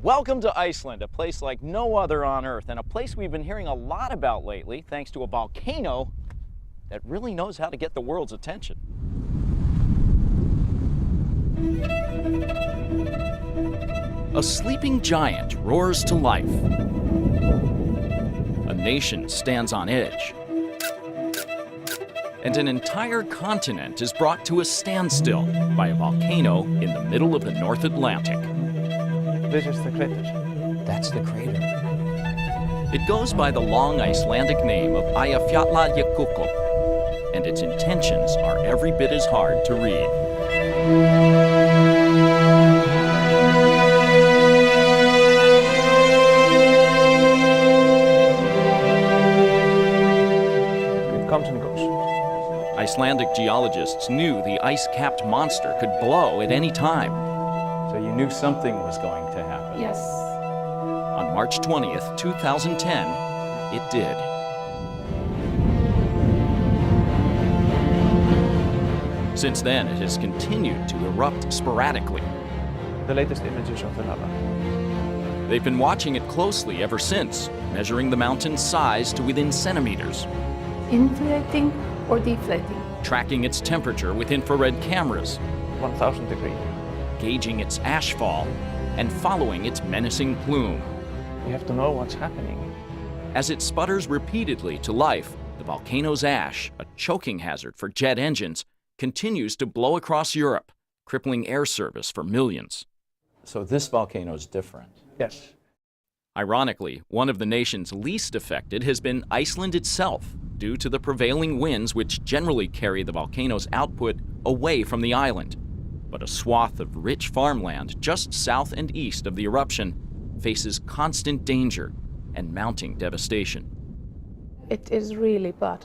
Welcome to Iceland, a place like no other on Earth, and a place we've been hearing a lot about lately thanks to a volcano that really knows how to get the world's attention. A sleeping giant roars to life. A nation stands on edge. And an entire continent is brought to a standstill by a volcano in the middle of the North Atlantic. This is the crater. That's the crater. It goes by the long Icelandic name of Eyjafjallajökull, and its intentions are every bit as hard to read. It comes and goes. Icelandic geologists knew the ice-capped monster could blow at any time. So you knew something was going to happen. Yes. On March 20th, 2010, it did. Since then, it has continued to erupt sporadically. The latest images of the lava. They've been watching it closely ever since, measuring the mountain's size to within centimeters, Inflating or deflating? tracking its temperature with infrared cameras, 1000 degrees. gauging its ashfall, and following its menacing plume. We have to know what's happening. As it sputters repeatedly to life, the volcano's ash, a choking hazard for jet engines, continues to blow across Europe, crippling air service for millions. So this volcano is different. Yes. Ironically, one of the nations least affected has been Iceland itself, due to the prevailing winds which generally carry the volcano's output away from the island. But a swath of rich farmland just south and east of the eruption faces constant danger and mounting devastation. It is really bad.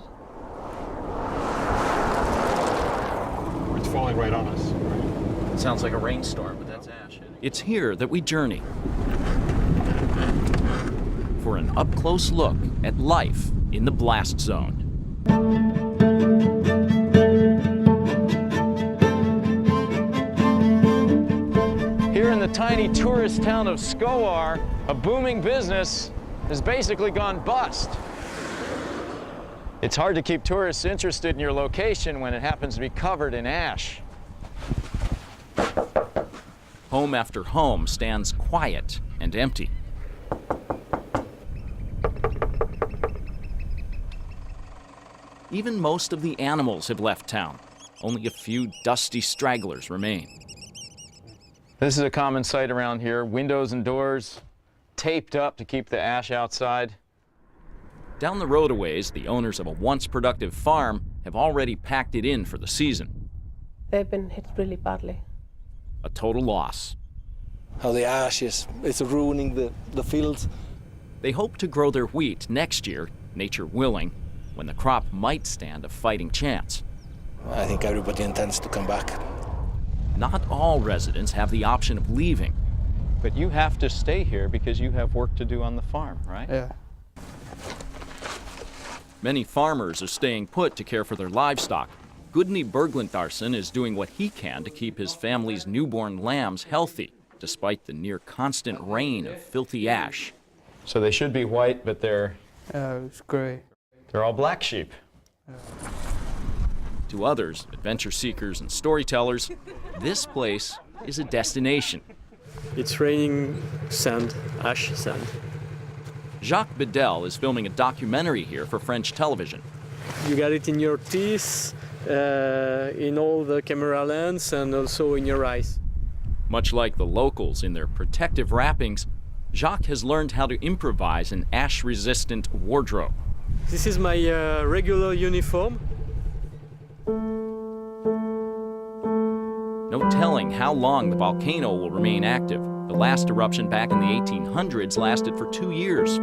It's falling right on us. It sounds like a rainstorm, but that's ash. It's here that we journey for an up-close look at life in the blast zone. Here in the tiny tourist town of Skógar, a booming business has basically gone bust. It's hard to keep tourists interested in your location when it happens to be covered in ash. Home after home stands quiet and empty. Even most of the animals have left town. Only a few dusty stragglers remain. This is a common sight around here. Windows and doors taped up to keep the ash outside. Down the road a ways, the owners of a once productive farm have already packed it in for the season. They've been hit really badly. A total loss. How the ash is, it's ruining the fields. They hope to grow their wheat next year, nature willing, when the crop might stand a fighting chance. I think everybody intends to come back. Not all residents have the option of leaving. But you have to stay here because you have work to do on the farm, right? Yeah. Many farmers are staying put to care for their livestock. Gudni Berglindarson is doing what he can to keep his family's newborn lambs healthy, despite the near constant rain of filthy ash. So they should be white, but they're It's grey. all black sheep. To others, adventure seekers and storytellers, this place is a destination. It's raining sand, ash sand. Jacques Bedel is filming a documentary here for French television. You got it in your teeth, in all the camera lens, and also in your eyes. Much like the locals in their protective wrappings, Jacques has learned how to improvise an ash-resistant wardrobe. This is my regular uniform. No telling how long the volcano will remain active. The last eruption back in the 1800s lasted for 2 years.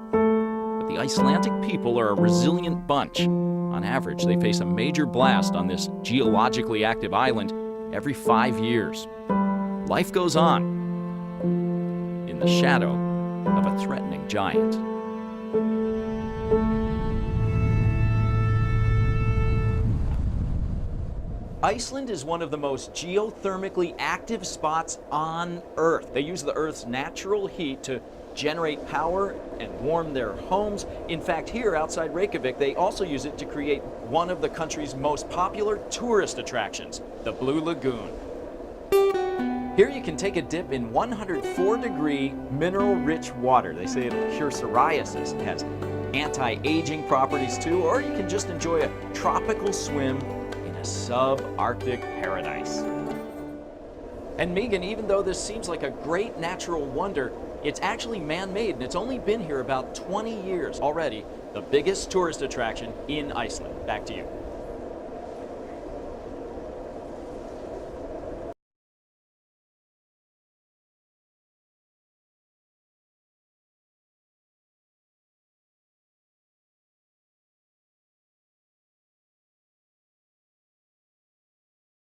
But the Icelandic people are a resilient bunch. On average, they face a major blast on this geologically active island every 5 years. Life goes on in the shadow of a threatening giant. Iceland is one of the most geothermically active spots on Earth. They use the Earth's natural heat to generate power and warm their homes. In fact, here outside Reykjavik, they also use it to create one of the country's most popular tourist attractions, the Blue Lagoon. Here you can take a dip in 104-degree mineral-rich water. They say it'll cure psoriasis. It has anti-aging properties too, or you can just enjoy a tropical swim in a subarctic paradise. And Megan, even though this seems like a great natural wonder, it's actually man-made, and it's only been here about 20 years already. The biggest tourist attraction in Iceland. Back to you.